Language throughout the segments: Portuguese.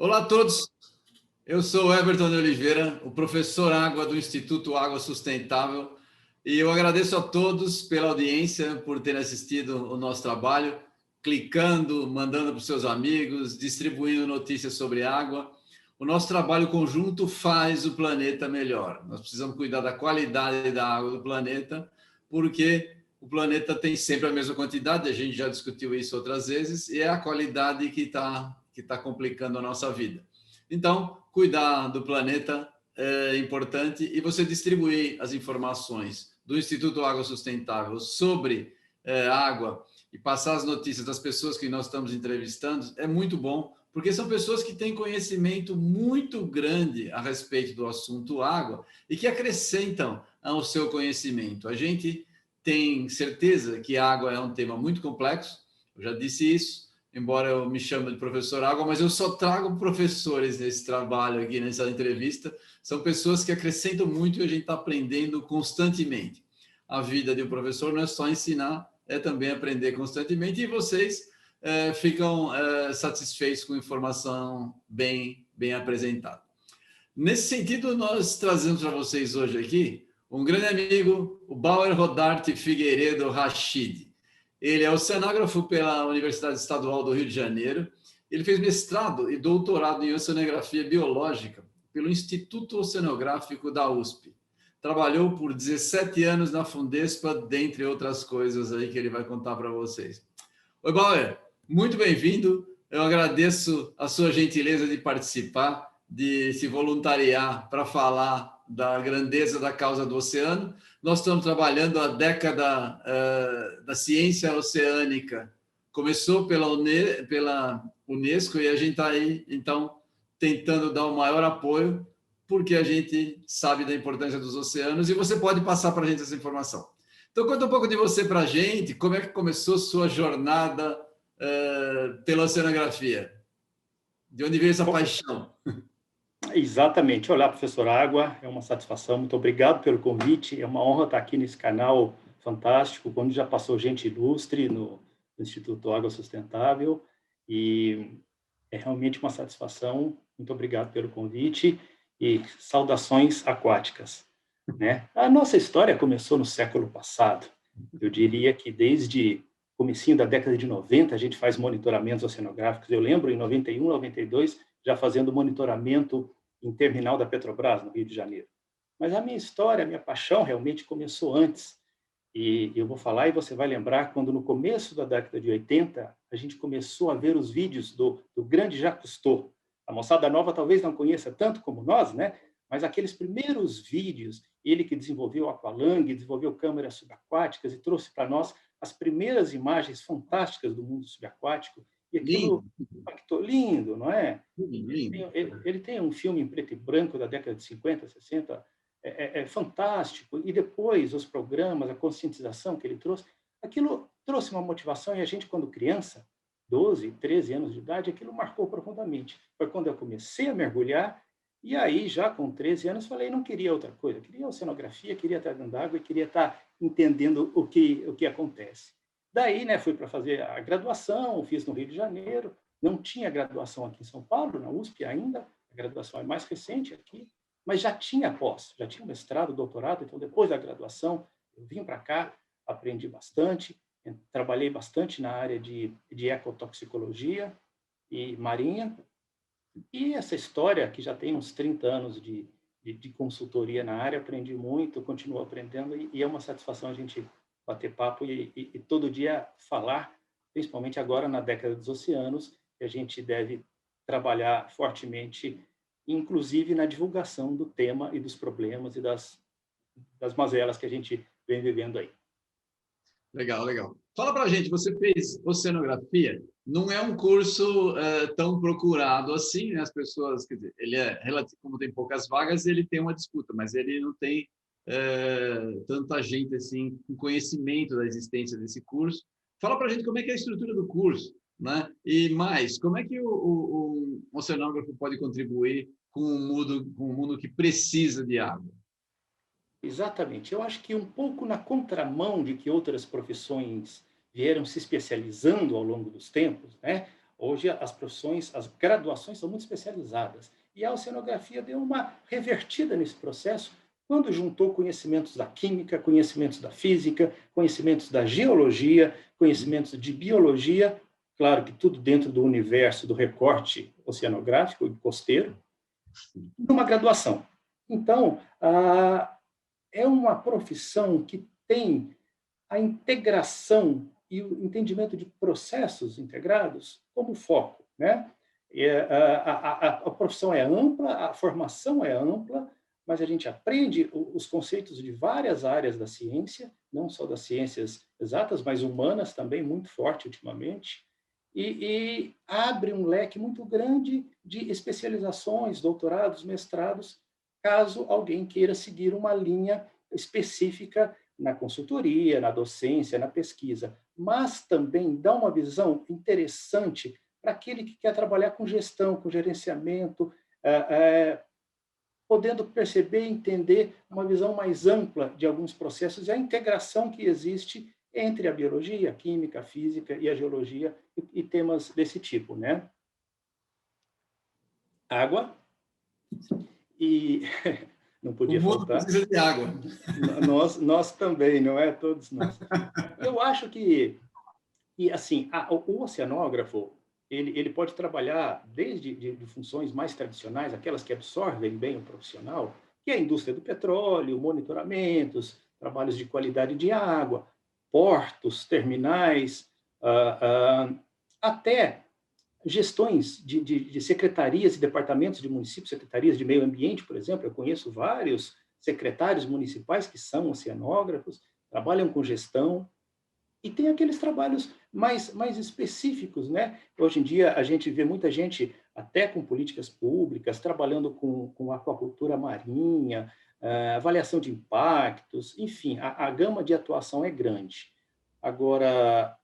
Olá a todos, eu sou Everton de Oliveira, o professor Água do Instituto Água Sustentável, e eu agradeço a todos pela audiência, por terem assistido o nosso trabalho, clicando, mandando para os seus amigos, distribuindo notícias sobre água. O nosso trabalho conjunto faz o planeta melhor. Nós precisamos cuidar da qualidade da água do planeta, porque o planeta tem sempre a mesma quantidade, a gente já discutiu isso outras vezes, e é a qualidade que está complicando a nossa vida. Então, cuidar do planeta é importante e você distribuir as informações do Instituto Água Sustentável sobre água e passar as notícias das pessoas que nós estamos entrevistando é muito bom, porque são pessoas que têm conhecimento muito grande a respeito do assunto água e que acrescentam ao seu conhecimento. A gente tem certeza que a água é um tema muito complexo, eu já disse isso, embora eu me chame de professor Água, mas eu só trago professores nesse trabalho aqui, nessa entrevista, são pessoas que acrescentam muito e a gente está aprendendo constantemente. A vida de um professor não é só ensinar, é também aprender constantemente, e vocês ficam satisfeitos com informação bem apresentada. Nesse sentido, nós trazemos para vocês hoje aqui um grande amigo, o Bauer Rodarte Figueiredo Rachid. Ele é oceanógrafo pela Universidade Estadual do Rio de Janeiro. Ele fez mestrado e doutorado em oceanografia biológica pelo Instituto Oceanográfico da USP. Trabalhou por 17 anos na Fundespa, dentre outras coisas aí que ele vai contar para vocês. Oi, Bauer, muito bem-vindo. Eu agradeço a sua gentileza de participar, de se voluntariar para falar da grandeza da causa do oceano. Nós estamos trabalhando a década da ciência oceânica. Começou pela Unesco e a gente está aí, então, tentando dar o maior apoio, porque a gente sabe da importância dos oceanos e você pode passar para a gente essa informação. Então, conta um pouco de você para a gente, como é que começou sua jornada pela oceanografia? De onde veio essa paixão? Exatamente. Olá, professor Água, é uma satisfação, muito obrigado pelo convite, é uma honra estar aqui nesse canal fantástico, onde já passou gente ilustre no Instituto Água Sustentável, e é realmente uma satisfação, muito obrigado pelo convite, e saudações aquáticas, né? A nossa história começou no século passado, eu diria que desde o comecinho da década de 90, a gente faz monitoramentos oceanográficos, eu lembro em 91, 92, já fazendo monitoramento em terminal da Petrobras, no Rio de Janeiro. Mas a minha história, a minha paixão realmente começou antes. E eu vou falar e você vai lembrar quando no começo da década de 80, a gente começou a ver os vídeos do grande Jacques Cousteau. A moçada nova talvez não conheça tanto como nós, né? Mas aqueles primeiros vídeos, ele que desenvolveu o aqualung, desenvolveu câmeras subaquáticas e trouxe para nós as primeiras imagens fantásticas do mundo subaquático, e aquilo impactou, lindo, não é? Ele tem um filme em preto e branco da década de 50, 60, é fantástico, e depois os programas, a conscientização que ele trouxe, aquilo trouxe uma motivação, e a gente, quando criança, 12, 13 anos de idade, aquilo marcou profundamente. Foi quando eu comecei a mergulhar, e aí, já com 13 anos, falei, não queria outra coisa, queria oceanografia, queria estar dentro d'água e queria estar entendendo o que acontece. Daí, né, fui para fazer a graduação, fiz no Rio de Janeiro, não tinha graduação aqui em São Paulo, na USP ainda, a graduação é mais recente aqui, mas já tinha pós, já tinha mestrado, doutorado, então depois da graduação eu vim para cá, aprendi bastante, trabalhei bastante na área de ecotoxicologia e marinha, e essa história, que já tem uns 30 anos de consultoria na área, aprendi muito, continuo aprendendo, e é uma satisfação a gente bater papo e todo dia falar, principalmente agora na década dos oceanos, que a gente deve trabalhar fortemente, inclusive na divulgação do tema e dos problemas e das mazelas que a gente vem vivendo aí. Legal, legal. Fala para a gente, você fez oceanografia, não é um curso tão procurado assim, né? As pessoas, quer dizer, ele é relativo, como tem poucas vagas, ele tem uma disputa, mas ele não tem tanta gente assim com conhecimento da existência desse curso. Fala para a gente como é que é a estrutura do curso, né? E mais, como é que o oceanógrafo pode contribuir com um mundo que precisa de água? Exatamente. Eu acho que um pouco na contramão de que outras profissões vieram se especializando ao longo dos tempos, né? Hoje as profissões, as graduações são muito especializadas. E a oceanografia deu uma revertida nesse processo quando juntou conhecimentos da química, conhecimentos da física, conhecimentos da geologia, conhecimentos de biologia, claro que tudo dentro do universo do recorte oceanográfico e costeiro, numa graduação. Então, é uma profissão que tem a integração e o entendimento de processos integrados como foco, né? A profissão é ampla, a formação é ampla, mas a gente aprende os conceitos de várias áreas da ciência, não só das ciências exatas, mas humanas também, muito forte ultimamente, e abre um leque muito grande de especializações, doutorados, mestrados, caso alguém queira seguir uma linha específica na consultoria, na docência, na pesquisa, mas também dá uma visão interessante para aquele que quer trabalhar com gestão, com gerenciamento, podendo perceber e entender uma visão mais ampla de alguns processos e a integração que existe entre a biologia, a química, a física e a geologia e temas desse tipo, né? Água e não podia faltar. Precisa de água. Nós também, não é? Todos nós. Eu acho que assim, o oceanógrafo ele pode trabalhar desde de funções mais tradicionais, aquelas que absorvem bem o profissional, que é a indústria do petróleo, monitoramentos, trabalhos de qualidade de água, portos, terminais, até gestões de secretarias e departamentos de municípios, secretarias de meio ambiente, por exemplo. Eu conheço vários secretários municipais que são oceanógrafos, trabalham com gestão, e tem aqueles trabalhos mais específicos, né? Hoje em dia, a gente vê muita gente, até com políticas públicas, trabalhando com aquacultura marinha, avaliação de impactos, enfim, a gama de atuação é grande. Agora,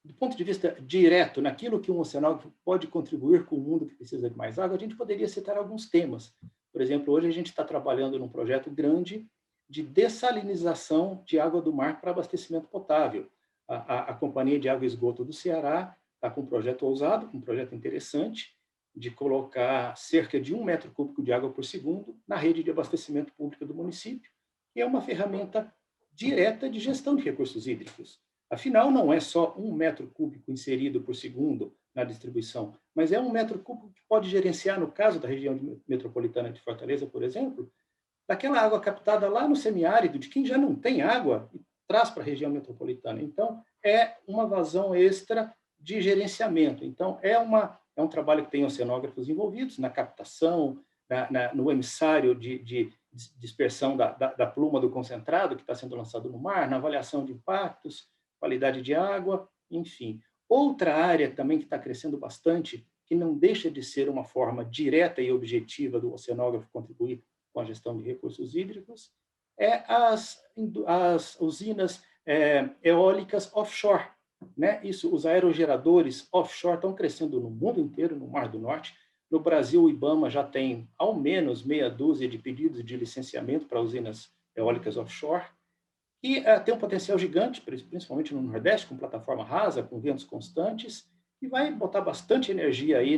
do ponto de vista direto, naquilo que um oceanógrafo pode contribuir com o mundo que precisa de mais água, a gente poderia citar alguns temas. Por exemplo, hoje a gente está trabalhando num projeto grande de dessalinização de água do mar para abastecimento potável. A Companhia de Água e Esgoto do Ceará está com um projeto ousado, um projeto interessante, de colocar cerca de 1 metro cúbico de água por segundo na rede de abastecimento público do município, que é uma ferramenta direta de gestão de recursos hídricos. Afinal, não é só 1 metro cúbico inserido por segundo na distribuição, mas é 1 metro cúbico que pode gerenciar, no caso da região metropolitana de Fortaleza, por exemplo, daquela água captada lá no semiárido, de quem já não tem água, e traz para a região metropolitana. Então, é uma vazão extra de gerenciamento. Então, é um trabalho que tem oceanógrafos envolvidos na captação, no emissário de dispersão da pluma do concentrado que está sendo lançado no mar, na avaliação de impactos, qualidade de água, enfim. Outra área também que está crescendo bastante, que não deixa de ser uma forma direta e objetiva do oceanógrafo contribuir com a gestão de recursos hídricos, é as usinas eólicas offshore, né? Os aerogeradores offshore estão crescendo no mundo inteiro, no Mar do Norte. No Brasil, o IBAMA já tem ao menos meia dúzia de pedidos de licenciamento para usinas eólicas offshore, e tem um potencial gigante, principalmente no Nordeste, com plataforma rasa, com ventos constantes, e vai botar bastante energia aí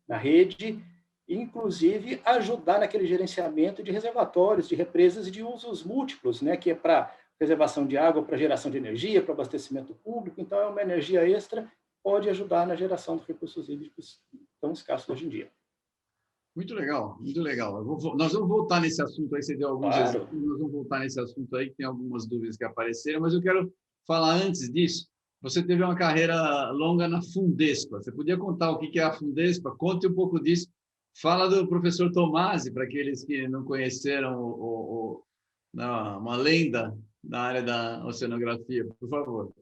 na rede, inclusive ajudar naquele gerenciamento de reservatórios, de represas e de usos múltiplos, né, que é para reservação de água, para geração de energia, para abastecimento público. Então, é uma energia extra, pode ajudar na geração de recursos hídricos tão escassos hoje em dia. Muito legal, muito legal. Nós vamos voltar nesse assunto aí, você deu alguns exemplos, nós vamos voltar nesse assunto aí, que tem algumas dúvidas que apareceram, mas eu quero falar antes disso. Você teve uma carreira longa na Fundespa. Você podia contar o que é a Fundespa? Conte um pouco disso. Fala do professor Tomasi, para aqueles que não conheceram uma lenda na área da oceanografia, por favor.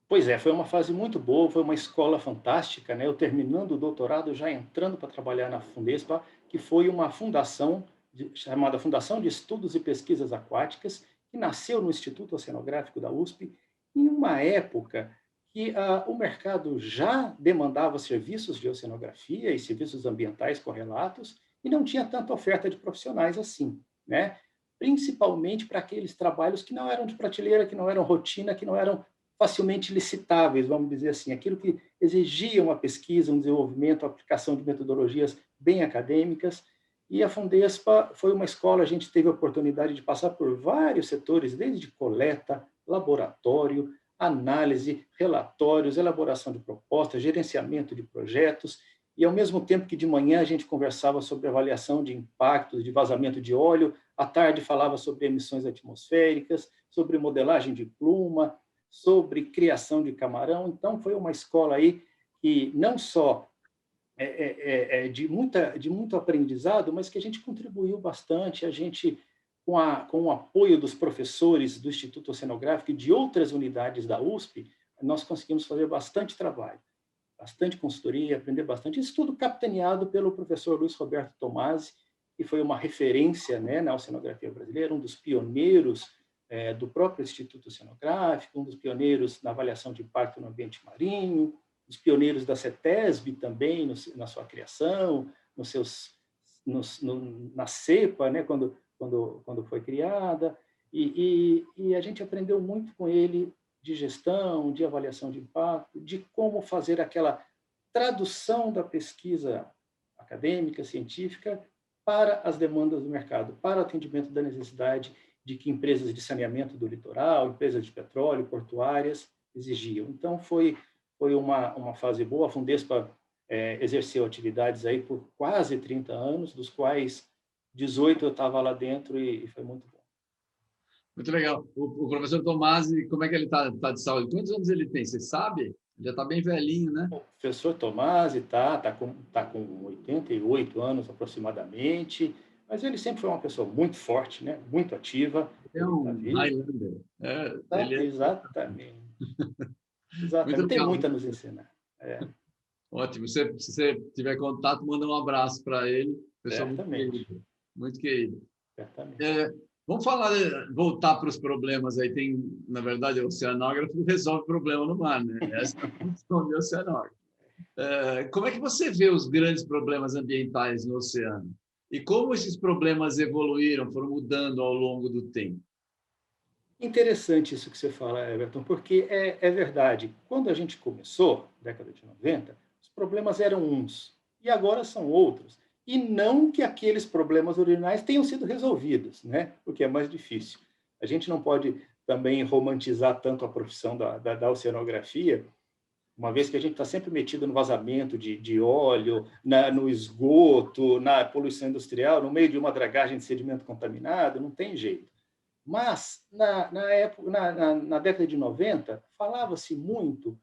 Pois é, foi uma fase muito boa, foi uma escola fantástica, né? Eu terminando o doutorado, já entrando para trabalhar na Fundespa, que foi uma fundação chamada Fundação de Estudos e Pesquisas Aquáticas, que nasceu no Instituto Oceanográfico da USP, em uma época que o mercado já demandava serviços de oceanografia e serviços ambientais correlatos e não tinha tanta oferta de profissionais assim, né? Principalmente para aqueles trabalhos que não eram de prateleira, que não eram rotina, que não eram facilmente licitáveis, vamos dizer assim, aquilo que exigia uma pesquisa, um desenvolvimento, a aplicação de metodologias bem acadêmicas. E a Fundespa foi uma escola, a gente teve a oportunidade de passar por vários setores, desde coleta, laboratório, análise, relatórios, elaboração de propostas, gerenciamento de projetos, e ao mesmo tempo que de manhã a gente conversava sobre avaliação de impactos de vazamento de óleo, à tarde falava sobre emissões atmosféricas, sobre modelagem de pluma, sobre criação de camarão. Então, foi uma escola aí que não só de muito aprendizado, mas que a gente contribuiu bastante, a gente, com o apoio dos professores do Instituto Oceanográfico e de outras unidades da USP, nós conseguimos fazer bastante trabalho, bastante consultoria, aprender bastante. Isso tudo capitaneado pelo professor Luiz Roberto Tomasi, que foi uma referência, né, na oceanografia brasileira, um dos pioneiros do próprio Instituto Oceanográfico, um dos pioneiros na avaliação de impacto no ambiente marinho, os pioneiros da CETESB também na sua criação, na CEPA, né, quando foi criada, e a gente aprendeu muito com ele de gestão, de avaliação de impacto, de como fazer aquela tradução da pesquisa acadêmica, científica, para as demandas do mercado, para o atendimento da necessidade de que empresas de saneamento do litoral, empresas de petróleo, portuárias, exigiam. Então, foi uma fase boa. A Fundespa exerceu atividades aí por quase 30 anos, dos quais 18 eu estava lá dentro e foi muito bom. Muito legal. O professor Tomasi, como é que ele está de saúde? Quantos anos ele tem? Você sabe? Já está bem velhinho, né? O professor Tomasi está com 88 anos aproximadamente, mas ele sempre foi uma pessoa muito forte, né? Muito ativa. É um Highlander. Exatamente. Muito Exatamente. Tem legal. muito a nos ensinar. Ótimo. Se você tiver contato, manda um abraço para ele. Pessoa muito querida. Muito querida. Vamos voltar para os problemas aí. Tem, na verdade, o oceanógrafo resolve problema no mar, né? Essa é a função do oceanógrafo. Como é que você vê os grandes problemas ambientais no oceano? E como esses problemas evoluíram, foram mudando ao longo do tempo? Interessante isso que você fala, Everton, porque é verdade. Quando a gente começou, década de 90, os problemas eram uns, e agora são outros. E não que aqueles problemas originais tenham sido resolvidos, né? O que é mais difícil. A gente não pode também romantizar tanto a profissão da oceanografia, uma vez que a gente está sempre metido no vazamento de óleo, no esgoto, na poluição industrial, no meio de uma dragagem de sedimento contaminado, não tem jeito. Mas, na década de 90, falava-se muito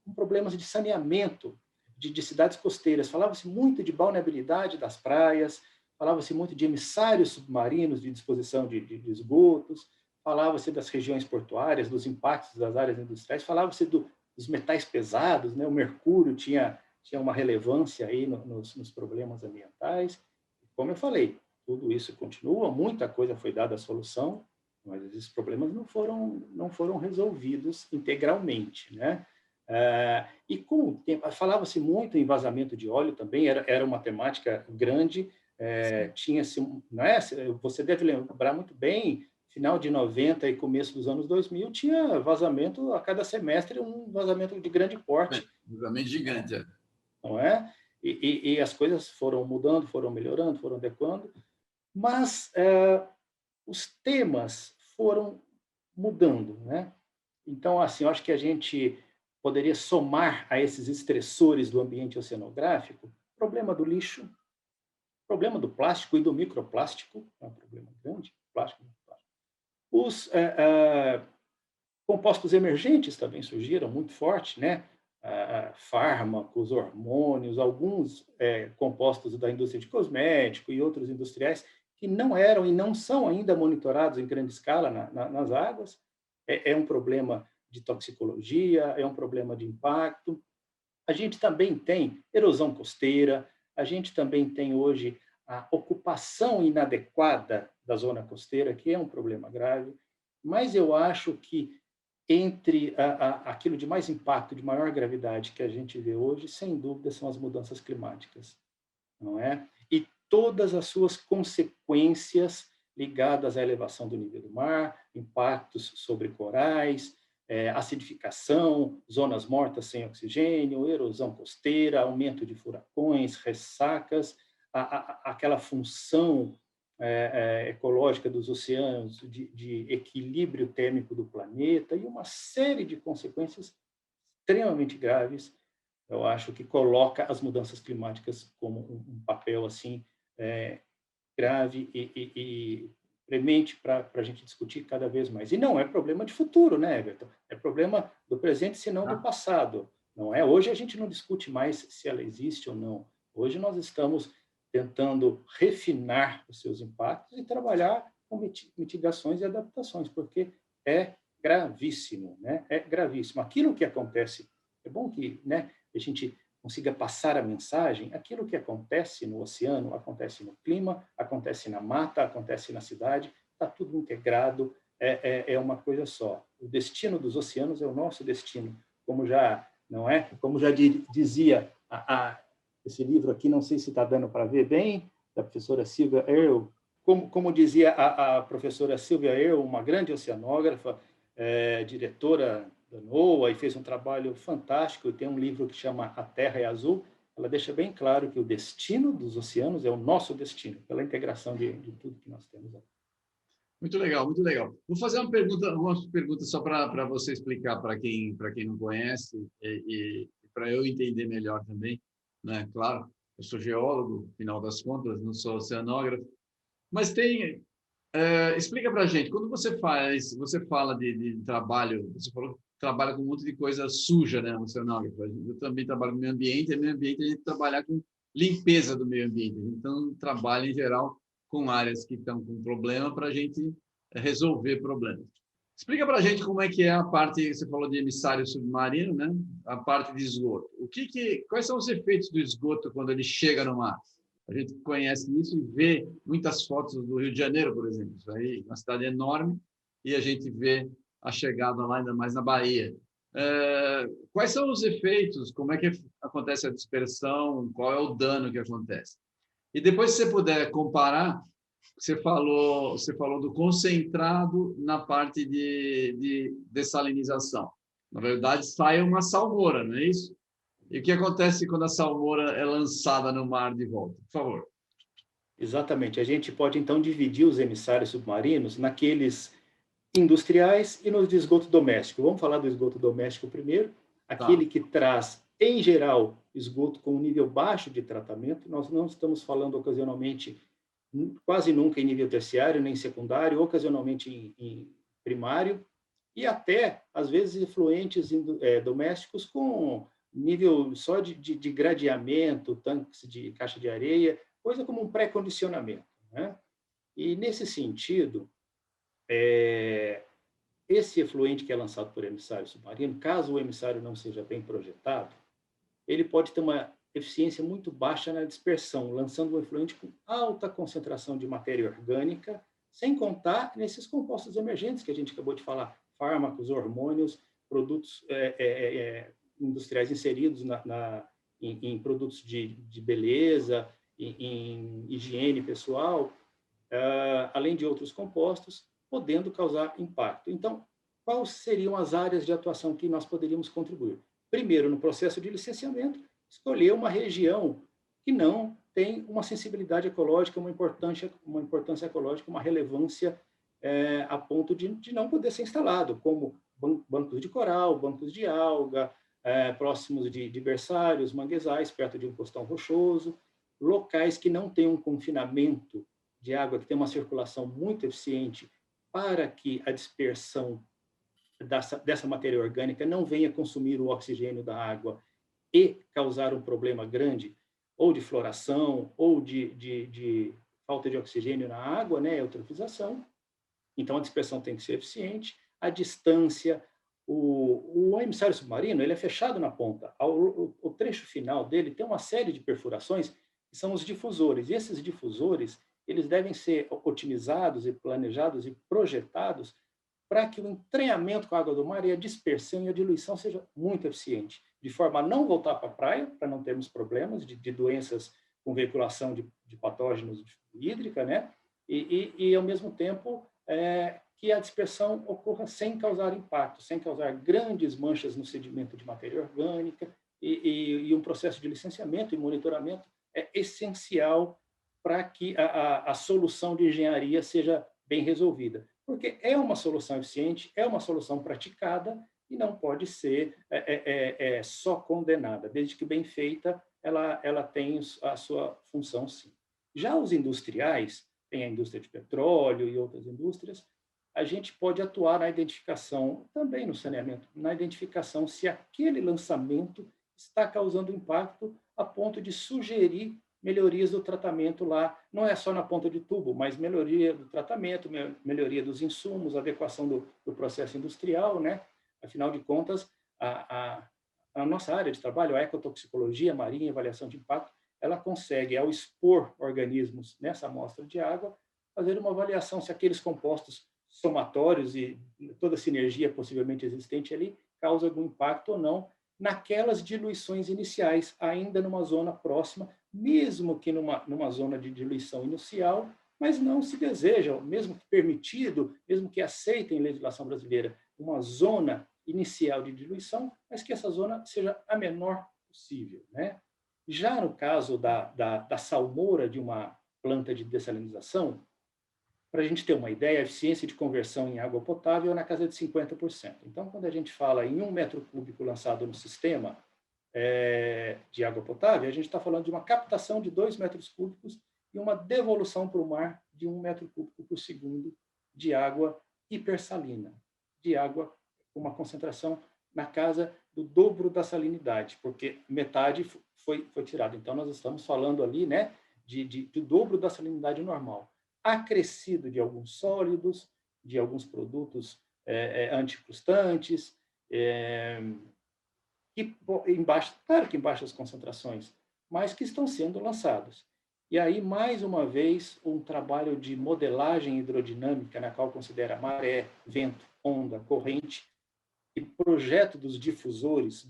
em problemas de saneamento de cidades costeiras, falava-se muito de balneabilidade das praias, falava-se muito de emissários submarinos de disposição de esgotos, falava-se das regiões portuárias, dos impactos das áreas industriais, falava-se dos metais pesados, né? O mercúrio tinha uma relevância aí nos problemas ambientais. Como eu falei, tudo isso continua, muita coisa foi dada à solução, mas esses problemas não foram resolvidos integralmente, né? E com o tempo, falava-se muito em vazamento de óleo também, era uma temática grande, tinha-se, né? Você deve lembrar muito bem, final de 90 e começo dos anos 2000, tinha vazamento a cada semestre, um vazamento de grande porte. Vazamento gigante, não é? E as coisas foram mudando, foram melhorando, foram adequando, mas os temas foram mudando, né? Então, assim, eu acho que a gente poderia somar a esses estressores do ambiente oceanográfico o problema do lixo, o problema do plástico e do microplástico, é um problema grande, plástico. Os compostos emergentes também surgiram muito forte, né? Fármacos, hormônios, alguns compostos da indústria de cosmético e outros industriais que não eram e não são ainda monitorados em grande escala nas águas. É um problema de toxicologia, é um problema de impacto. A gente também tem erosão costeira, a gente também tem hoje a ocupação inadequada da zona costeira, que é um problema grave, mas eu acho que entre aquilo de mais impacto, de maior gravidade que a gente vê hoje, sem dúvida, são as mudanças climáticas, não é? E todas as suas consequências ligadas à elevação do nível do mar, impactos sobre corais, acidificação, zonas mortas sem oxigênio, erosão costeira, aumento de furacões, ressacas, aquela função ecológica dos oceanos, de equilíbrio térmico do planeta e uma série de consequências extremamente graves. Eu acho que coloca as mudanças climáticas como um papel assim grave e premente para a gente discutir cada vez mais. E não é problema de futuro, né, Everton? É problema do presente, se não do passado. Não é? Hoje a gente não discute mais se ela existe ou não. Hoje nós estamos tentando refinar os seus impactos e trabalhar com mitigações e adaptações, porque é gravíssimo, né? É gravíssimo. Aquilo que acontece, é bom que, né, a gente consiga passar a mensagem, aquilo que acontece no oceano, acontece no clima, acontece na mata, acontece na cidade, está tudo integrado, é uma coisa só. O destino dos oceanos é o nosso destino, como já, não é? Como já dizia esse livro aqui, não sei se está dando para ver bem, da professora Sylvia Earle, como dizia a professora Sylvia Earle, uma grande oceanógrafa, diretora da NOAA, e fez um trabalho fantástico, tem um livro que chama A Terra é Azul. Ela deixa bem claro que o destino dos oceanos é o nosso destino, pela integração de tudo que nós temos aqui. Muito legal, muito legal. Vou fazer uma pergunta só para você explicar para quem não conhece e para eu entender melhor também, né? Claro, eu sou geólogo, afinal das contas, não sou oceanógrafo, mas explica para a gente, quando você fala de trabalho, você falou que trabalha com um monte de coisa suja, né, oceanógrafo. Eu também trabalho com meio ambiente, e meio ambiente a gente trabalha com limpeza do meio ambiente. Então, trabalha em geral com áreas que estão com problema para a gente resolver problemas. Explica para a gente como é que é a parte, você falou de emissário submarino, né? A parte de esgoto. Quais são os efeitos do esgoto quando ele chega no mar? A gente conhece isso e vê muitas fotos do Rio de Janeiro, por exemplo. Isso aí é uma cidade enorme e a gente vê a chegada lá, ainda mais na Bahia. Quais são os efeitos? Como é que acontece a dispersão? Qual é o dano que acontece? E depois, se você puder comparar, você falou do concentrado na parte de dessalinização. Na verdade, sai uma salmoura, não é isso? E o que acontece quando a salmoura é lançada no mar de volta? Por favor. Exatamente. A gente pode, então, dividir os emissários submarinos naqueles industriais e nos de esgoto doméstico. Vamos falar do esgoto doméstico primeiro. Aquele que traz, em geral, esgoto com um nível baixo de tratamento. Nós não estamos falando ocasionalmente, quase nunca em nível terciário, nem secundário, ocasionalmente em primário, e até, às vezes, efluentes domésticos com nível só de gradeamento, tanques de caixa de areia, coisa como um pré-condicionamento, né? E, nesse sentido, esse efluente que é lançado por emissário submarino, caso o emissário não seja bem projetado, ele pode ter uma eficiência muito baixa na dispersão, lançando um efluente com alta concentração de matéria orgânica, sem contar nesses compostos emergentes que a gente acabou de falar, fármacos, hormônios, produtos industriais inseridos em produtos de beleza, em higiene pessoal, além de outros compostos, podendo causar impacto. Então, quais seriam as áreas de atuação que nós poderíamos contribuir? Primeiro, no processo de licenciamento, escolher uma região que não tem uma sensibilidade ecológica, uma importância ecológica, uma relevância a ponto de não poder ser instalado, como bancos de coral, bancos de alga, próximos de berçários, manguezais, perto de um costão rochoso, locais que não têm um confinamento de água, que tem uma circulação muito eficiente para que a dispersão dessa matéria orgânica não venha consumir o oxigênio da água e causar um problema grande, ou de floração, ou de falta de oxigênio na água, né, eutrofização. Então, a dispersão tem que ser eficiente. A distância, o emissário submarino, ele é fechado na ponta. O trecho final dele tem uma série de perfurações, que são os difusores. E esses difusores, eles devem ser otimizados e planejados e projetados para que o entranhamento com a água do mar e a dispersão e a diluição seja muito eficiente, de forma a não voltar para a praia, para não termos problemas de doenças com veiculação de patógenos hídrica, né? E ao mesmo tempo, que a dispersão ocorra sem causar impacto, sem causar grandes manchas no sedimento de matéria orgânica, e um processo de licenciamento e monitoramento é essencial para que a solução de engenharia seja bem resolvida. Porque é uma solução eficiente, é uma solução praticada e não pode ser só condenada. Desde que bem feita, ela tem a sua função, sim. Já os industriais, tem a indústria de petróleo e outras indústrias, a gente pode atuar na identificação, também no saneamento, na identificação se aquele lançamento está causando impacto a ponto de sugerir melhorias do tratamento lá, não é só na ponta de tubo, mas melhoria do tratamento, melhoria dos insumos, adequação do processo industrial, né? Afinal de contas, a nossa área de trabalho, a ecotoxicologia marinha, avaliação de impacto, ela consegue, ao expor organismos nessa amostra de água, fazer uma avaliação se aqueles compostos somatórios e toda a sinergia possivelmente existente ali causa algum impacto ou não naquelas diluições iniciais, ainda numa zona próxima, mesmo que numa zona de diluição inicial, mas não se deseja, mesmo que permitido, mesmo que aceita em legislação brasileira, uma zona inicial de diluição, mas que essa zona seja a menor possível, né? Já no caso da salmoura de uma planta de dessalinização, para a gente ter uma ideia, a eficiência de conversão em água potável é na casa de 50%. Então, quando a gente fala em 1 metro cúbico lançado no sistema de água potável, a gente está falando de uma captação de 2 metros cúbicos e uma devolução para o mar de 1 metro cúbico por segundo de água hipersalina, de água com uma concentração na casa do dobro da salinidade, porque metade foi tirada. Então, nós estamos falando ali, né, do dobro da salinidade normal, acrescido de alguns sólidos, de alguns produtos anticrustantes, claro que em baixas concentrações, mas que estão sendo lançados. E aí, mais uma vez, um trabalho de modelagem hidrodinâmica, na qual considera maré, vento, onda, corrente, e projeto dos difusores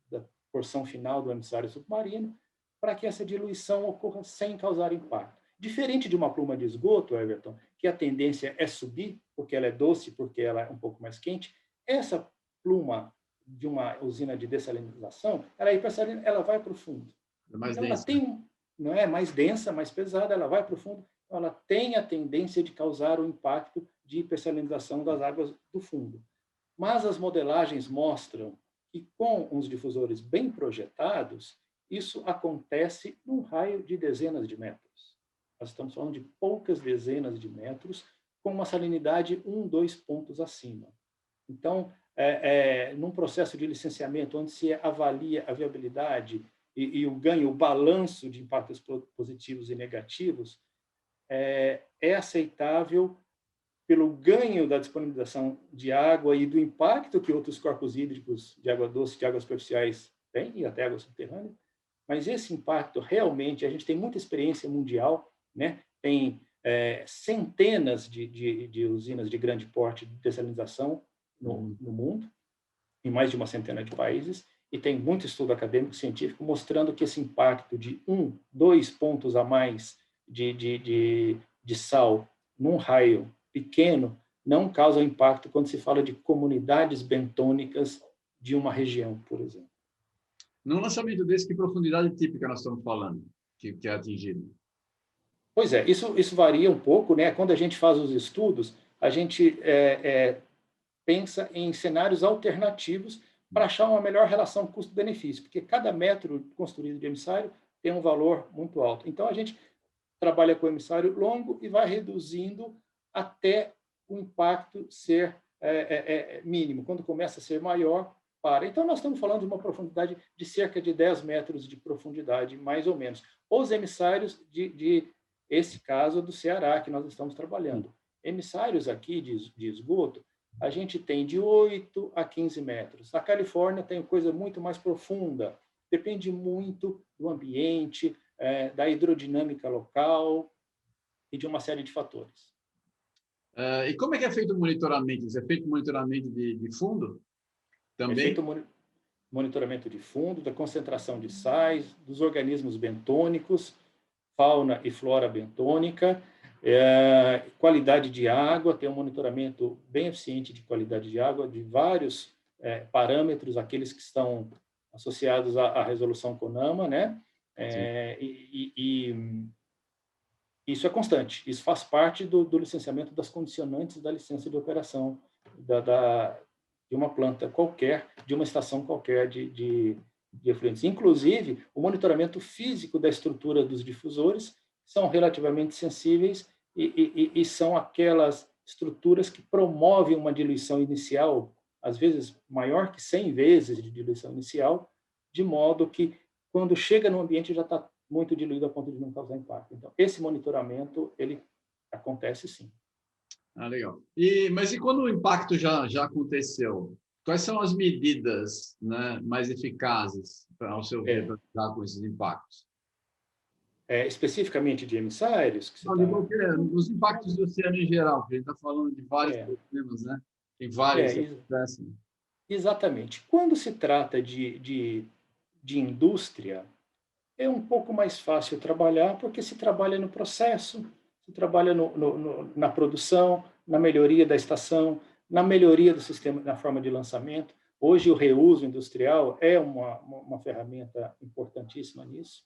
da porção final do emissário submarino, para que essa diluição ocorra sem causar impacto. Diferente de uma pluma de esgoto, Everton, que a tendência é subir, porque ela é doce, porque ela é um pouco mais quente, essa pluma de uma usina de dessalinização, ela é hipersalina, ela vai para o fundo. É mais então, densa. ela tem, não é mais densa, mais pesada, ela vai para o fundo, então ela tem a tendência de causar o impacto de hipersalinização das águas do fundo. Mas as modelagens mostram que, com uns difusores bem projetados, isso acontece num raio de dezenas de metros. Nós estamos falando de poucas dezenas de metros, com uma salinidade 1, 2 pontos acima. Então, num processo de licenciamento, onde se avalia a viabilidade e o ganho, o balanço de impactos positivos e negativos, é aceitável pelo ganho da disponibilização de água e do impacto que outros corpos hídricos de água doce, de águas superficiais têm, e até água subterrânea, mas esse impacto realmente, a gente tem muita experiência mundial, né? Tem centenas de usinas de grande porte de dessalinização no mundo, em mais de uma centena de países, e tem muito estudo acadêmico científico mostrando que esse impacto de 1, 2 pontos a mais de sal num raio pequeno não causa impacto quando se fala de comunidades bentônicas de uma região, por exemplo. Num lançamento desse, que profundidade típica nós estamos falando, que é atingido? Pois é, isso varia um pouco, né? Quando a gente faz os estudos, a gente pensa em cenários alternativos para achar uma melhor relação custo-benefício, porque cada metro construído de emissário tem um valor muito alto. Então, a gente trabalha com emissário longo e vai reduzindo até o impacto ser mínimo. Quando começa a ser maior, para. Então, nós estamos falando de uma profundidade de cerca de 10 metros de profundidade, mais ou menos. Os emissários esse caso do Ceará, que nós estamos trabalhando. Emissários aqui de esgoto, a gente tem de 8 a 15 metros. A Califórnia tem coisa muito mais profunda. Depende muito do ambiente, da hidrodinâmica local e de uma série de fatores. E como é que é feito o monitoramento? É feito monitoramento de fundo? Também? É feito monitoramento de fundo, da concentração de sais, dos organismos bentônicos, fauna e flora bentônica. Qualidade de água, tem um monitoramento bem eficiente de qualidade de água, de vários parâmetros, aqueles que estão associados à resolução CONAMA, né? E isso é constante, isso faz parte do licenciamento das condicionantes da licença de operação de uma planta qualquer, de uma estação qualquer de efluentes. Inclusive, o monitoramento físico da estrutura dos difusores são relativamente sensíveis e são aquelas estruturas que promovem uma diluição inicial, às vezes maior que 100 vezes de diluição inicial, de modo que, quando chega no ambiente, já está muito diluído a ponto de não causar impacto. Então, esse monitoramento, ele acontece sim. Legal. Mas e quando o impacto já aconteceu? Quais são as medidas, né, mais eficazes, ao seu ver, para lidar com esses impactos? Especificamente de emissários? Que os impactos do oceano em geral, porque a gente está falando de vários problemas, né? Tem vários que acontecem. Exatamente. Quando se trata de indústria, é um pouco mais fácil trabalhar, porque se trabalha no processo, se trabalha na produção, na melhoria da estação, na melhoria do sistema, na forma de lançamento. Hoje, o reuso industrial é uma ferramenta importantíssima nisso.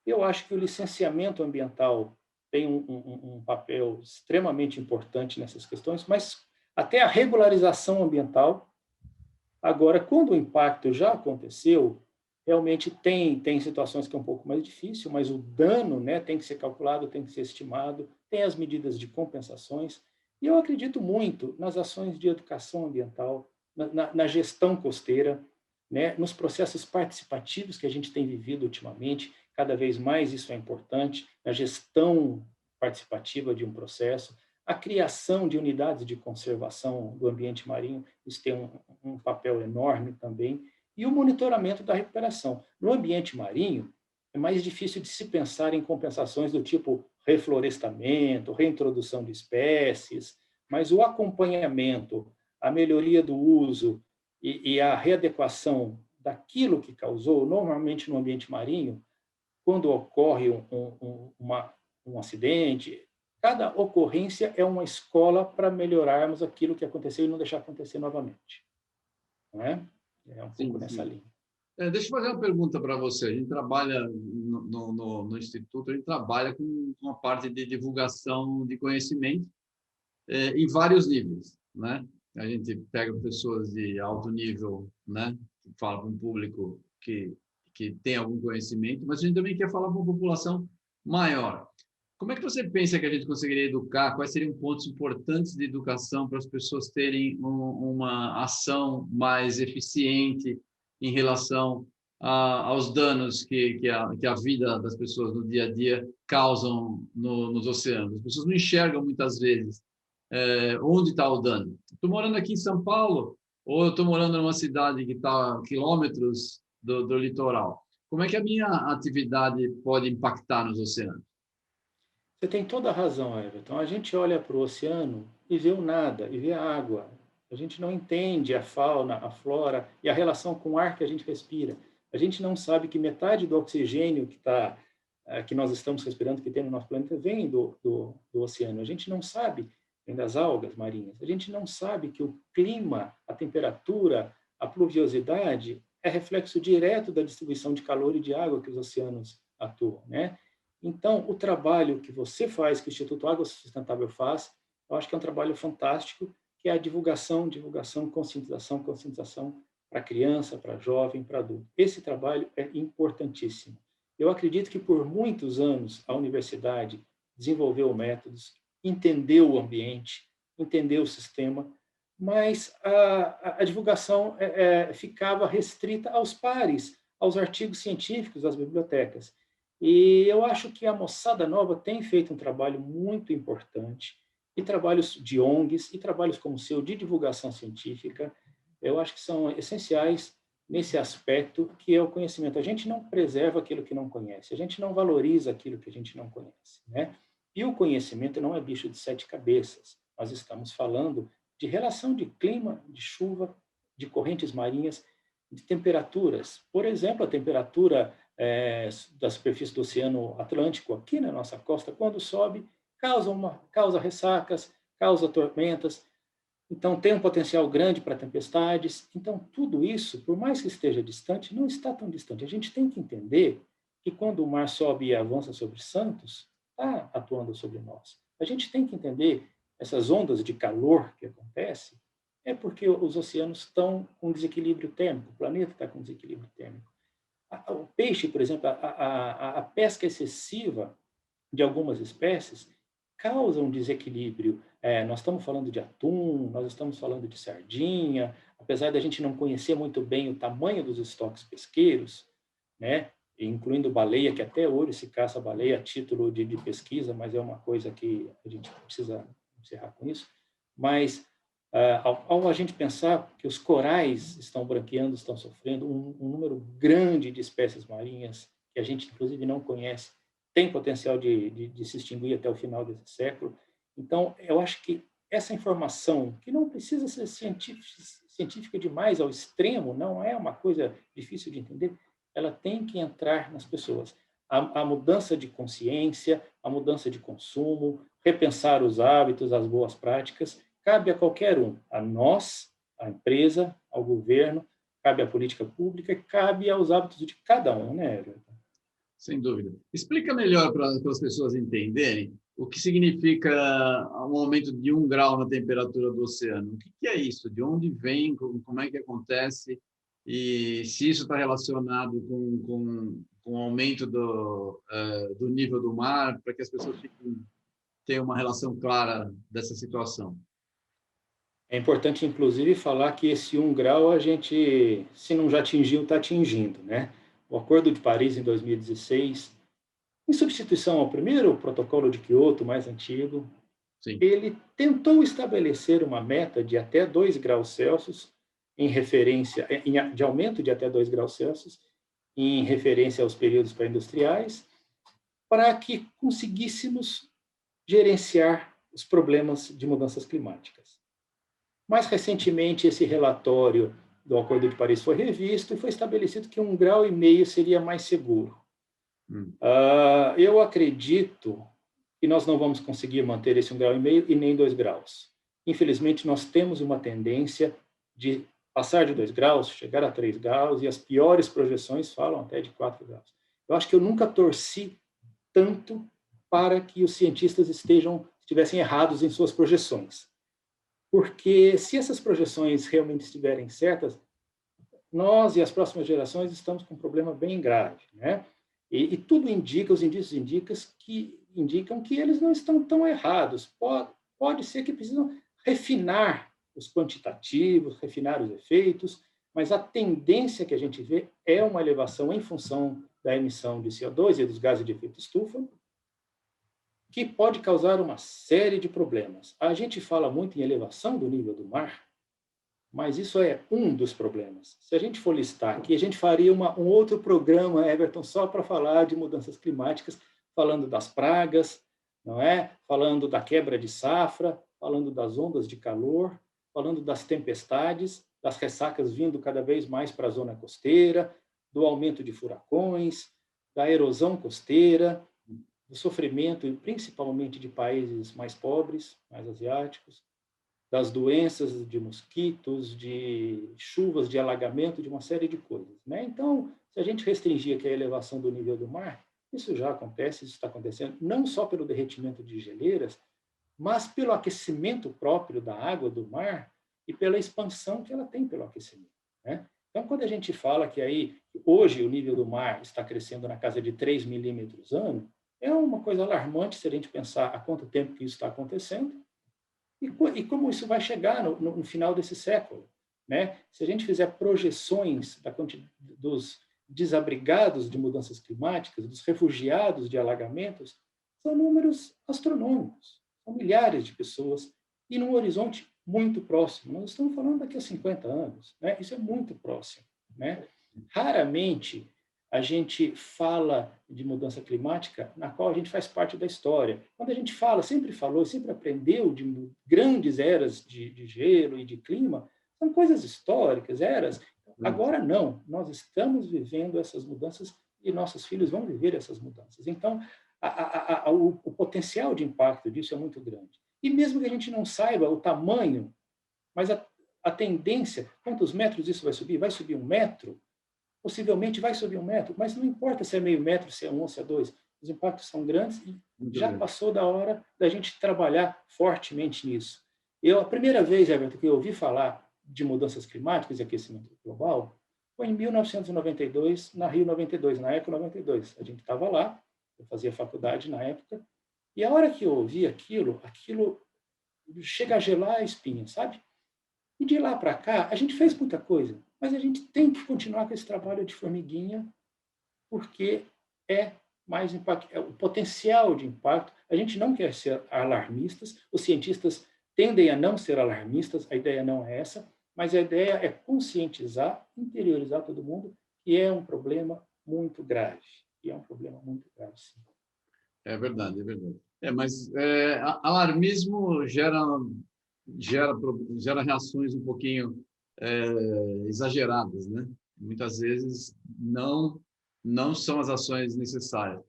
Eu acho que o licenciamento ambiental tem um papel extremamente importante nessas questões, mas até a regularização ambiental. Agora, quando o impacto já aconteceu, realmente tem situações que é um pouco mais difícil, mas o dano, né, tem que ser calculado, tem que ser estimado, tem as medidas de compensações. E eu acredito muito nas ações de educação ambiental, na gestão costeira, né, nos processos participativos que a gente tem vivido ultimamente. Cada vez mais isso é importante, na gestão participativa de um processo, a criação de unidades de conservação do ambiente marinho, isso tem um papel enorme também, e o monitoramento da recuperação. No ambiente marinho, é mais difícil de se pensar em compensações do tipo reflorestamento, reintrodução de espécies, mas o acompanhamento, a melhoria do uso e a readequação daquilo que causou, normalmente no ambiente marinho, quando ocorre um acidente, cada ocorrência é uma escola para melhorarmos aquilo que aconteceu e não deixar acontecer novamente. Não é? É um pouco nessa linha. Deixa eu fazer uma pergunta para você. A gente trabalha no Instituto, a gente trabalha com uma parte de divulgação de conhecimento em vários níveis, né? A gente pega pessoas de alto nível, né? Fala para um público que tem algum conhecimento, mas a gente também quer falar para uma população maior. Como é que você pensa que a gente conseguiria educar? Quais seriam pontos importantes de educação para as pessoas terem uma ação mais eficiente em relação aos danos que a vida das pessoas no dia a dia causam nos oceanos? As pessoas não enxergam muitas vezes onde está o dano. Estou morando aqui em São Paulo, ou eu estou morando numa cidade que está a quilômetros do litoral. Como é que a minha atividade pode impactar nos oceanos? Você tem toda a razão, Everton. A gente olha para o oceano e vê o nada, e vê a água. A gente não entende a fauna, a flora e a relação com o ar que a gente respira. A gente não sabe que metade do oxigênio que nós estamos respirando, que tem no nosso planeta, vem do oceano. A gente não sabe, vem das algas marinhas. A gente não sabe que o clima, a temperatura, a pluviosidade é reflexo direto da distribuição de calor e de água que os oceanos atuam, né? Então, o trabalho que você faz, que o Instituto Água Sustentável faz, eu acho que é um trabalho fantástico, que é a divulgação, conscientização para criança, para jovem, para adulto. Esse trabalho é importantíssimo. Eu acredito que por muitos anos a universidade desenvolveu métodos, entendeu o ambiente, entendeu o sistema, mas a divulgação ficava restrita aos pares, aos artigos científicos, às bibliotecas. E eu acho que a moçada nova tem feito um trabalho muito importante, e trabalhos de ONGs, e trabalhos como o seu, de divulgação científica, eu acho que são essenciais nesse aspecto que é o conhecimento. A gente não preserva aquilo que não conhece, a gente não valoriza aquilo que a gente não conhece, né? E o conhecimento não é bicho de 7 cabeças. Nós estamos falando de relação de clima, de chuva, de correntes marinhas, de temperaturas. Por exemplo, a temperatura da superfície do Oceano Atlântico, aqui na nossa costa, quando sobe, causa ressacas, causa tormentas, então tem um potencial grande para tempestades. Então, tudo isso, por mais que esteja distante, não está tão distante. A gente tem que entender que quando o mar sobe e avança sobre Santos, está atuando sobre nós. A gente tem que entender essas ondas de calor que acontecem, é porque os oceanos estão com desequilíbrio térmico, o planeta está com desequilíbrio térmico. O peixe, por exemplo, a pesca excessiva de algumas espécies causa um desequilíbrio. Nós estamos falando de atum, nós estamos falando de sardinha, apesar da gente não conhecer muito bem o tamanho dos estoques pesqueiros, né, incluindo baleia, que até hoje se caça baleia a título de pesquisa, mas é uma coisa que a gente precisa encerrar com isso. Mas, ao a gente pensar que os corais estão branqueando, estão sofrendo, um número grande de espécies marinhas, que a gente, inclusive, não conhece, tem potencial de se extinguir até o final desse século. Então, eu acho que essa informação, que não precisa ser científica demais ao extremo, não é uma coisa difícil de entender, ela tem que entrar nas pessoas. A mudança de consciência, a mudança de consumo, repensar os hábitos, as boas práticas, cabe a qualquer um, a nós, à empresa, ao governo, cabe à política pública, cabe aos hábitos de cada um, né, Everton? Sem dúvida. Explica melhor para as pessoas entenderem o que significa um aumento de 1 grau na temperatura do oceano. O que é isso? De onde vem? Como é que acontece? E se isso está relacionado com o aumento do nível do mar, para que as pessoas tenham uma relação clara dessa situação. É importante, inclusive, falar que esse 1 grau a gente, se não já atingiu, está atingindo, né? O Acordo de Paris, em 2016, em substituição ao primeiro protocolo de Quioto, mais antigo, Sim. ele tentou estabelecer uma meta de até 2 graus Celsius, de aumento de até 2 graus Celsius, em referência aos períodos pré-industriais, para que conseguíssemos gerenciar os problemas de mudanças climáticas. Mais recentemente, esse relatório do Acordo de Paris foi revisto e foi estabelecido que 1,5 graus seria mais seguro. Eu acredito que nós não vamos conseguir manter esse 1,5 graus e nem 2 graus. Infelizmente, nós temos uma tendência de passar de 2 graus, chegar a 3 graus, e as piores projeções falam até de 4 graus. Eu acho que eu nunca torci tanto para que os cientistas estivessem errados em suas projeções. Porque se essas projeções realmente estiverem certas, nós e as próximas gerações estamos com um problema bem grave, né? E tudo indica, os indícios indicam que eles não estão tão errados. Pode ser que precisam refinar os quantitativos, refinar os efeitos, mas a tendência que a gente vê é uma elevação em função da emissão de CO2 e dos gases de efeito estufa, que pode causar uma série de problemas. A gente fala muito em elevação do nível do mar, mas isso é um dos problemas. Se a gente for listar aqui, a gente faria um outro programa, Everton, só para falar de mudanças climáticas, falando das pragas, não é? Falando da quebra de safra, falando das ondas de calor, falando das tempestades, das ressacas vindo cada vez mais para a zona costeira, do aumento de furacões, da erosão costeira, do sofrimento, principalmente de países mais pobres, mais asiáticos, das doenças de mosquitos, de chuvas, de alagamento, de uma série de coisas, né? Então, se a gente restringir aqui a elevação do nível do mar, isso já acontece, isso está acontecendo não só pelo derretimento de geleiras, mas pelo aquecimento próprio da água do mar e pela expansão que ela tem pelo aquecimento, né? Então, quando a gente fala que aí, hoje, o nível do mar está crescendo na casa de 3 milímetros ano, é uma coisa alarmante se a gente pensar há quanto tempo que isso está acontecendo e como isso vai chegar no final desse século, né? Se a gente fizer projeções dos desabrigados de mudanças climáticas, dos refugiados de alagamentos, são números astronômicos, são milhares de pessoas e num horizonte muito próximo. Nós estamos falando daqui a 50 anos, né? Isso é muito próximo, né? Raramente a gente fala de mudança climática na qual a gente faz parte da história. Quando a gente fala, sempre falou, sempre aprendeu de grandes eras de gelo e de clima, são coisas históricas, eras. Agora não, nós estamos vivendo essas mudanças e nossos filhos vão viver essas mudanças. Então, o potencial de impacto disso é muito grande. E mesmo que a gente não saiba o tamanho, mas a tendência, quantos metros isso vai subir? Vai subir 1 metro? Possivelmente vai subir 1 metro, mas não importa se é meio metro, se é 1, se é 2. Os impactos são grandes e Muito já bem. passou da hora da gente trabalhar fortemente nisso. A primeira vez, Everton, que eu ouvi falar de mudanças climáticas e aquecimento global foi em 1992, na Rio 92, na Eco 92. A gente estava lá, eu fazia faculdade na época, e a hora que eu ouvi aquilo chega a gelar a espinha, sabe? E de lá para cá, a gente fez muita coisa, mas a gente tem que continuar com esse trabalho de formiguinha, porque é mais impacto, o potencial de impacto. A gente não quer ser alarmistas, os cientistas tendem a não ser alarmistas, a ideia não é essa, mas a ideia é conscientizar, interiorizar todo mundo que é um problema muito grave. E é um problema muito grave, sim. É verdade, é verdade. Mas alarmismo gera reações um pouquinho exageradas, né? Muitas vezes não são as ações necessárias.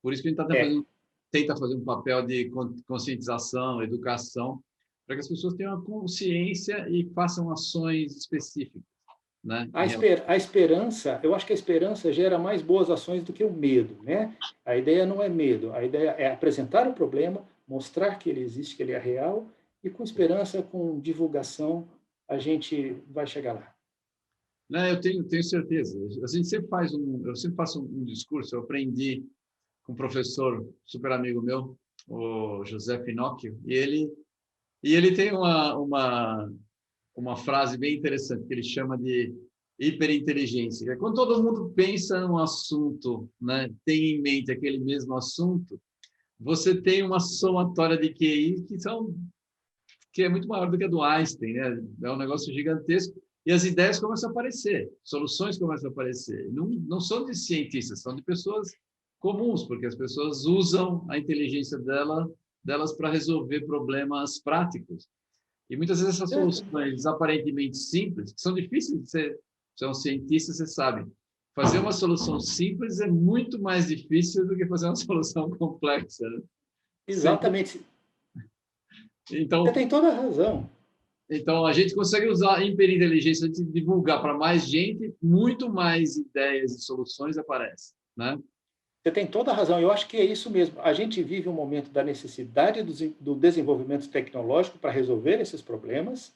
Por isso que a gente tenta fazer um papel de conscientização, educação, para que as pessoas tenham consciência e façam ações específicas, né? A esperança, eu acho que a esperança gera mais boas ações do que o medo, né? A ideia não é medo, a ideia é apresentar o problema, mostrar que ele existe, que ele é real, e com esperança, com divulgação, a gente vai chegar lá. Não, eu tenho certeza. A gente sempre eu sempre faço um discurso. Eu aprendi com um professor super amigo meu, o José Pinóquio, e ele tem uma frase bem interessante que ele chama de hiperinteligência. Que é quando todo mundo pensa num assunto, né, tem em mente aquele mesmo assunto, você tem uma somatória de QI que é muito maior do que a do Einstein, né? É um negócio gigantesco. E as ideias começam a aparecer, soluções começam a aparecer. Não são de cientistas, são de pessoas comuns, porque as pessoas usam a inteligência delas para resolver problemas práticos. E muitas vezes essas soluções aparentemente simples, que são difíceis de ser, você é um cientista, você sabe. Fazer uma solução simples é muito mais difícil do que fazer uma solução complexa. Né? Exatamente. Você Então, tem toda a razão. Então, a gente consegue usar a hiperinteligência de divulgar para mais gente, muito mais ideias e soluções aparecem, né? Você tem toda a razão. Eu acho que é isso mesmo. A gente vive um momento da necessidade do desenvolvimento tecnológico para resolver esses problemas,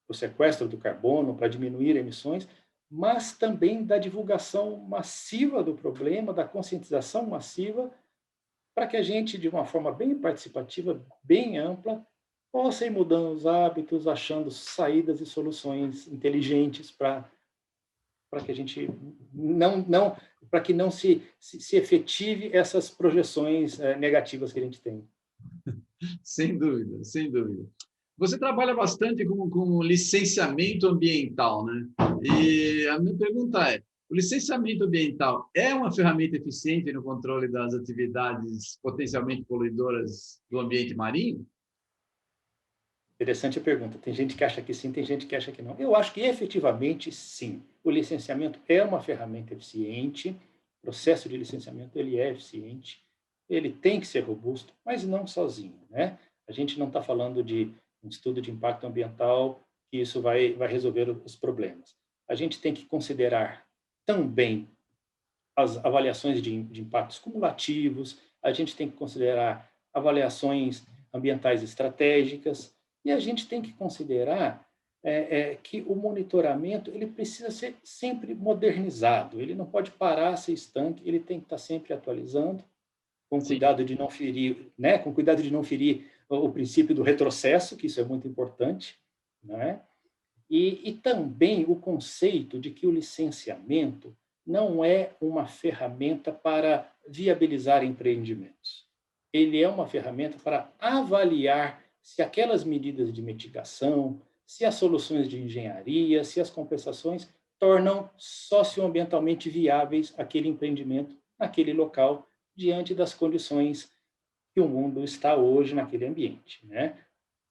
o sequestro do carbono, para diminuir emissões, mas também da divulgação massiva do problema, da conscientização massiva, para que a gente, de uma forma bem participativa, bem ampla, possa ir mudando os hábitos, achando saídas e soluções inteligentes para que a gente para que não se efetive essas projeções negativas que a gente tem. Sem dúvida, sem dúvida. Você trabalha bastante com licenciamento ambiental, né? E a minha pergunta é: o licenciamento ambiental é uma ferramenta eficiente no controle das atividades potencialmente poluidoras do ambiente marinho? Interessante a pergunta. Tem gente que acha que sim, tem gente que acha que não. Eu acho que efetivamente sim. O licenciamento é uma ferramenta eficiente. O processo de licenciamento ele é eficiente. Ele tem que ser robusto, mas não sozinho, né? A gente não está falando de um estudo de impacto ambiental que isso vai resolver os problemas. A gente tem que considerar também as avaliações de impactos cumulativos. A gente tem que considerar avaliações ambientais estratégicas. E a gente tem que considerar que o monitoramento ele precisa ser sempre modernizado, ele não pode parar, ser estanque, ele tem que estar sempre atualizando, com Sim. cuidado de não ferir, né? Com cuidado de não ferir o princípio do retrocesso, que isso é muito importante, né? E também o conceito de que o licenciamento não é uma ferramenta para viabilizar empreendimentos. Ele é uma ferramenta para avaliar se aquelas medidas de mitigação, se as soluções de engenharia, se as compensações tornam socioambientalmente viáveis aquele empreendimento naquele local diante das condições que o mundo está hoje naquele ambiente, né?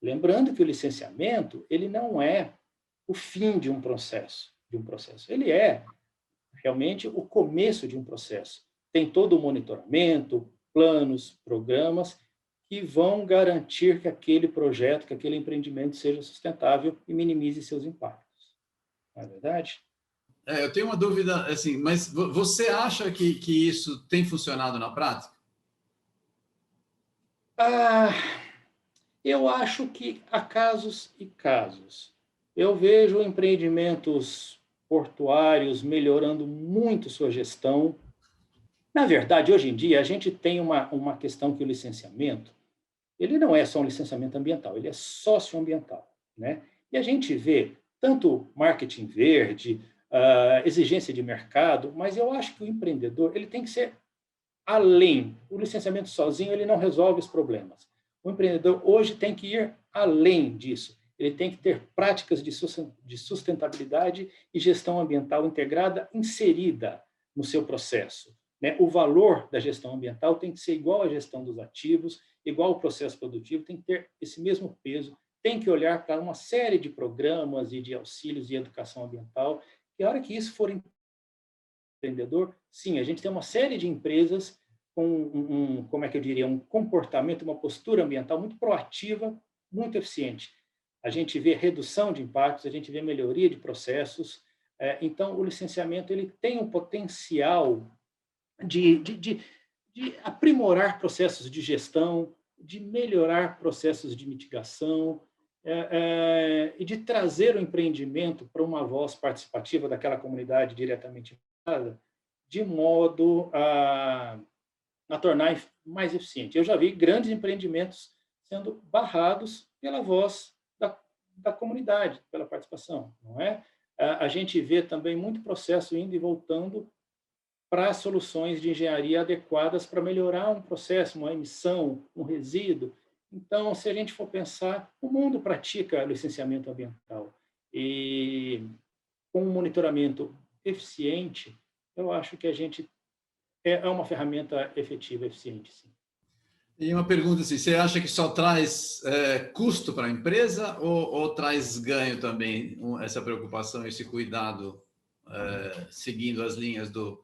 Lembrando que o licenciamento ele não é o fim de um processo, Ele é realmente o começo de um processo. Tem todo o monitoramento, planos, programas que vão garantir que aquele projeto, que aquele empreendimento seja sustentável e minimize seus impactos. Não é verdade? Eu tenho uma dúvida, assim, mas você acha que isso tem funcionado na prática? Ah, eu acho que há casos e casos. Eu vejo empreendimentos portuários melhorando muito sua gestão. Na verdade, hoje em dia, a gente tem uma questão que o licenciamento, ele não é só um licenciamento ambiental, ele é socioambiental, né? E a gente vê tanto marketing verde, exigência de mercado, mas eu acho que o empreendedor ele tem que ser além. O licenciamento sozinho ele não resolve os problemas. O empreendedor hoje tem que ir além disso. Ele tem que ter práticas de sustentabilidade e gestão ambiental integrada inserida no seu processo. Né? O valor da gestão ambiental tem que ser igual à gestão dos ativos, igual ao processo produtivo, tem que ter esse mesmo peso, tem que olhar para uma série de programas e de auxílios de educação ambiental, e a hora que isso for empreendedor, sim, a gente tem uma série de empresas com como é que eu diria, um comportamento, uma postura ambiental muito proativa, muito eficiente. A gente vê redução de impactos, a gente vê melhoria de processos. Então, o licenciamento ele tem um potencial de aprimorar processos de gestão, de melhorar processos de mitigação, e de trazer o empreendimento para uma voz participativa daquela comunidade diretamente impactada, de modo a tornar mais eficiente. Eu já vi grandes empreendimentos sendo barrados pela voz da comunidade, pela participação, não é? A gente vê também muito processo indo e voltando para soluções de engenharia adequadas para melhorar um processo, uma emissão, um resíduo. Então, se a gente for pensar, o mundo pratica licenciamento ambiental e com um monitoramento eficiente, eu acho que a gente é uma ferramenta efetiva, eficiente, sim. E uma pergunta assim, você acha que só traz custo para a empresa ou traz ganho também, essa preocupação, esse cuidado, seguindo as linhas do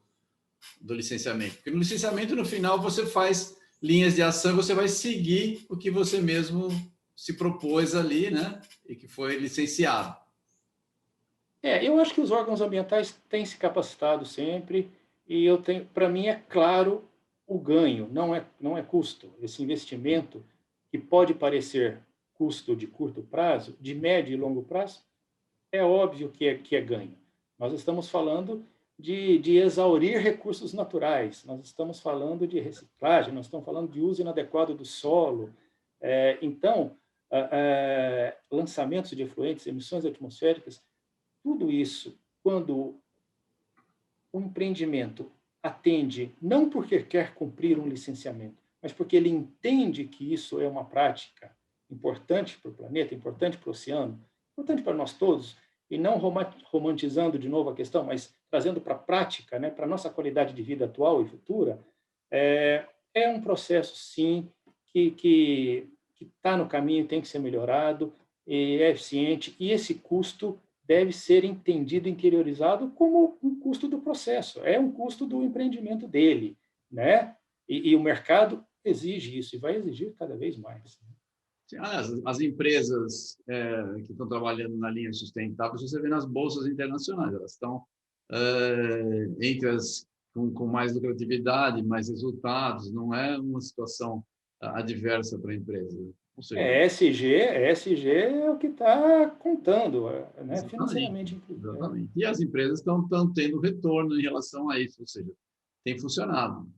licenciamento? Porque no licenciamento, no final, você faz linhas de ação, você vai seguir o que você mesmo se propôs ali, né? E que foi licenciado. Eu acho que os órgãos ambientais têm se capacitado sempre e para mim é claro o ganho, não é custo. Esse investimento que pode parecer custo de curto prazo, de médio e longo prazo, é óbvio que é ganho. Nós estamos falando de exaurir recursos naturais, nós estamos falando de reciclagem, nós estamos falando de uso inadequado do solo. Então, lançamentos de efluentes, emissões atmosféricas, tudo isso, quando o empreendimento atende, não porque quer cumprir um licenciamento, mas porque ele entende que isso é uma prática importante para o planeta, importante para o oceano, importante para nós todos, e não romantizando de novo a questão, mas trazendo para a prática, né, para a nossa qualidade de vida atual e futura, é um processo, sim, que está no caminho, tem que ser melhorado, é eficiente, e esse custo deve ser entendido, interiorizado como um custo do processo, é um custo do empreendimento dele, né? E o mercado exige isso e vai exigir cada vez mais. As empresas que estão trabalhando na linha sustentável, você vê nas bolsas internacionais, elas estão entre as com mais lucratividade, mais resultados, não é uma situação adversa para a empresa. Ou seja, ESG é o que está contando, né? exatamente, Financeiramente, inclusive. exatamente. E as empresas estão tendo retorno em relação a isso, ou seja, tem funcionado.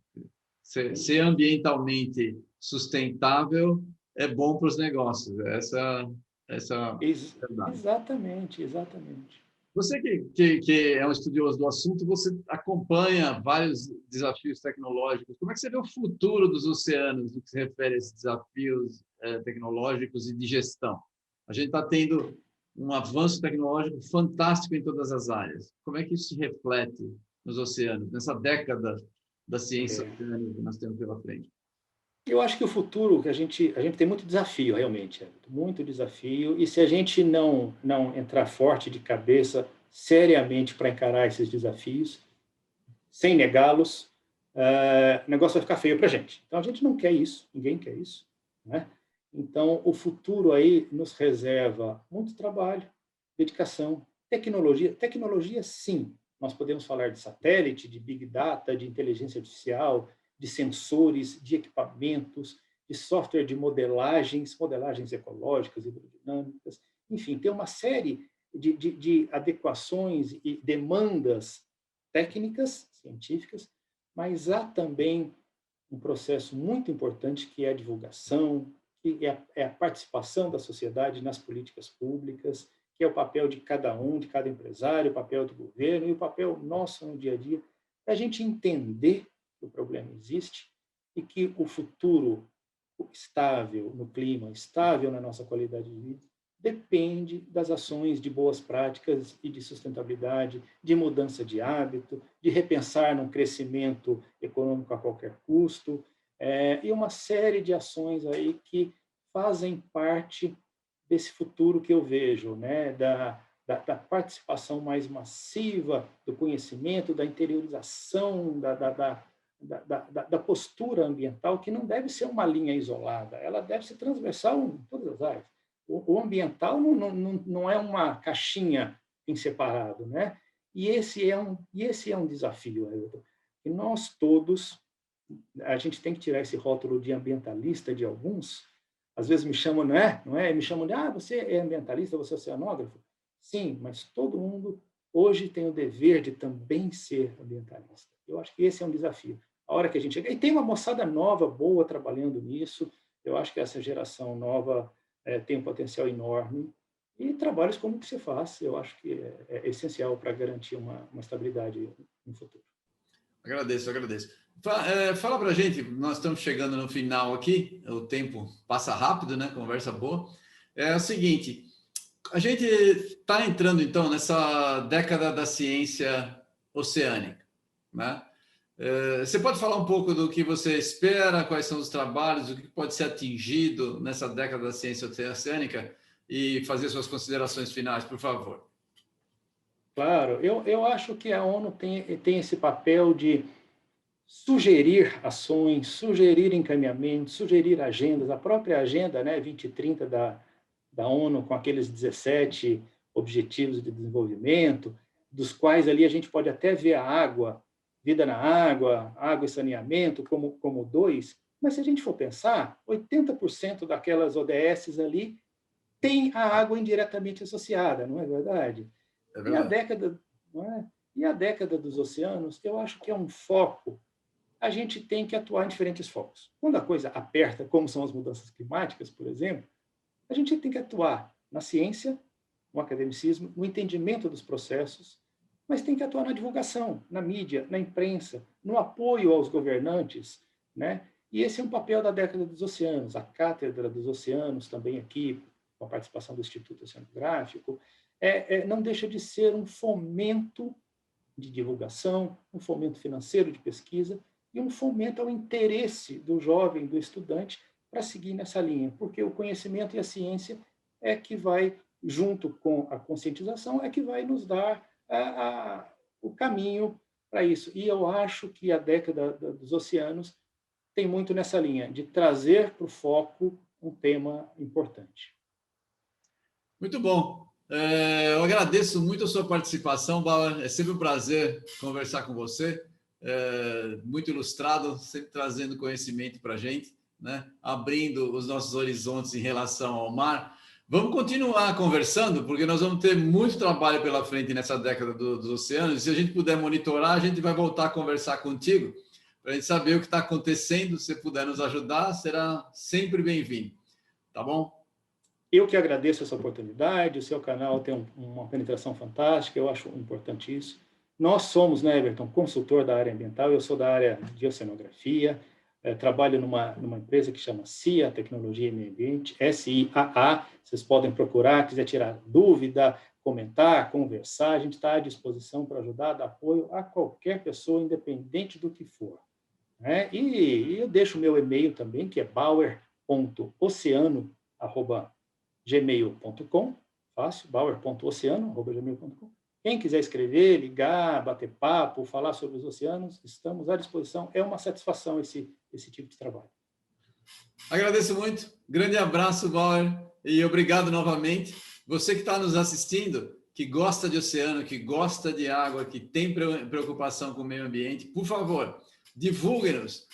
Ser ambientalmente sustentável é bom para os negócios. Essa é a verdade. Exatamente, exatamente. Você que é um estudioso do assunto, você acompanha vários desafios tecnológicos. Como é que você vê o futuro dos oceanos no que se refere a esses desafios tecnológicos e de gestão? A gente está tendo um avanço tecnológico fantástico em todas as áreas. Como é que isso se reflete nos oceanos, nessa década da ciência oceânica que nós temos pela frente? Eu acho que o futuro, que a gente tem muito desafio, realmente, muito desafio, e se a gente não entrar forte de cabeça, seriamente, para encarar esses desafios, sem negá-los, o negócio vai ficar feio para a gente. Então, a gente não quer isso, ninguém quer isso, né? Então, o futuro aí nos reserva muito trabalho, dedicação, tecnologia. Tecnologia, sim. Nós podemos falar de satélite, de big data, de inteligência artificial, de sensores, de equipamentos, de software de modelagens ecológicas, hidrodinâmicas. Enfim, tem uma série de adequações e demandas técnicas, científicas, mas há também um processo muito importante que é a divulgação, que é a participação da sociedade nas políticas públicas, que é o papel de cada um, de cada empresário, o papel do governo e o papel nosso no dia a dia, da gente entender que o problema existe e que o futuro estável no clima, estável na nossa qualidade de vida, depende das ações de boas práticas e de sustentabilidade, de mudança de hábito, de repensar num crescimento econômico a qualquer custo, e uma série de ações aí que fazem parte desse futuro que eu vejo, né? Da participação mais massiva do conhecimento, da interiorização, da postura ambiental, que não deve ser uma linha isolada, ela deve ser transversal em todas as áreas. O ambiental não é uma caixinha em separado, né? E esse é um desafio, Ailton. E nós todos, a gente tem que tirar esse rótulo de ambientalista de alguns. Às vezes me chamam, não é? Me chamam de, você é ambientalista, você é oceanógrafo? Sim, mas todo mundo hoje tem o dever de também ser ambientalista. Eu acho que esse é um desafio. A hora que a gente chega... E tem uma moçada nova, boa, trabalhando nisso. Eu acho que essa geração nova tem um potencial enorme. E trabalhos como o que você faz, eu acho que é essencial para garantir uma estabilidade no futuro. Agradeço, agradeço. Fala para a gente, nós estamos chegando no final aqui, o tempo passa rápido, né? Conversa boa. É o seguinte, a gente está entrando, então, nessa década da ciência oceânica, né? Você pode falar um pouco do que você espera, quais são os trabalhos, o que pode ser atingido nessa década da ciência oceânica e fazer suas considerações finais, por favor. Claro, eu acho que a ONU tem esse papel de sugerir ações, sugerir encaminhamentos, sugerir agendas. A própria agenda, né, 2030 da ONU, com aqueles 17 objetivos de desenvolvimento, dos quais ali a gente pode até ver a água, vida na água, água e saneamento como dois, mas se a gente for pensar, 80% daquelas ODS ali tem a água indiretamente associada, não é verdade? É E a verdade. década, não é? E a década dos oceanos, eu acho que é um foco. A gente tem que atuar em diferentes focos. Quando a coisa aperta, como são as mudanças climáticas, por exemplo, a gente tem que atuar na ciência, no academicismo, no entendimento dos processos, mas tem que atuar na divulgação, na mídia, na imprensa, no apoio aos governantes, né? E esse é um papel da década dos oceanos, a Cátedra dos Oceanos também aqui, com a participação do Instituto Oceanográfico, não deixa de ser um fomento de divulgação, um fomento financeiro de pesquisa e um fomento ao interesse do jovem, do estudante, para seguir nessa linha, porque o conhecimento e a ciência é que vai, junto com a conscientização, é que vai nos dar o caminho para isso. E eu acho que a década dos oceanos tem muito nessa linha, de trazer para o foco um tema importante. Muito bom. Eu agradeço muito a sua participação, Bauer. É sempre um prazer conversar com você. Muito ilustrado, sempre trazendo conhecimento para a gente, né? Abrindo os nossos horizontes em relação ao mar. Vamos continuar conversando, porque nós vamos ter muito trabalho pela frente nessa década dos oceanos. E se a gente puder monitorar, a gente vai voltar a conversar contigo para a gente saber o que está acontecendo. Se você puder nos ajudar, será sempre bem-vindo. Tá bom? Eu que agradeço essa oportunidade, o seu canal tem uma penetração fantástica, eu acho importante isso. Nós somos, né, Everton, consultor da área ambiental, eu sou da área de oceanografia, trabalho numa empresa que chama CIA, Tecnologia e Meio Ambiente, SIAA, vocês podem procurar, quiser tirar dúvida, comentar, conversar, a gente está à disposição para ajudar, dar apoio a qualquer pessoa, independente do que for. Né? E eu deixo o meu e-mail também, que é bauer.oceano@gmail.com, fácil, bauer.oceano@gmail.com. Quem quiser escrever, ligar, bater papo, falar sobre os oceanos, estamos à disposição. É uma satisfação esse tipo de trabalho. Agradeço muito. Grande abraço, Bauer, e obrigado novamente. Você que está nos assistindo, que gosta de oceano, que gosta de água, que tem preocupação com o meio ambiente, por favor, divulgue-nos.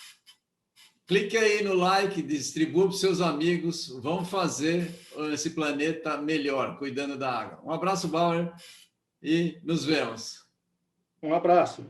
Clique aí no like, distribua para os seus amigos. Vamos fazer esse planeta melhor, cuidando da água. Um abraço, Bauer, e nos vemos. Um abraço.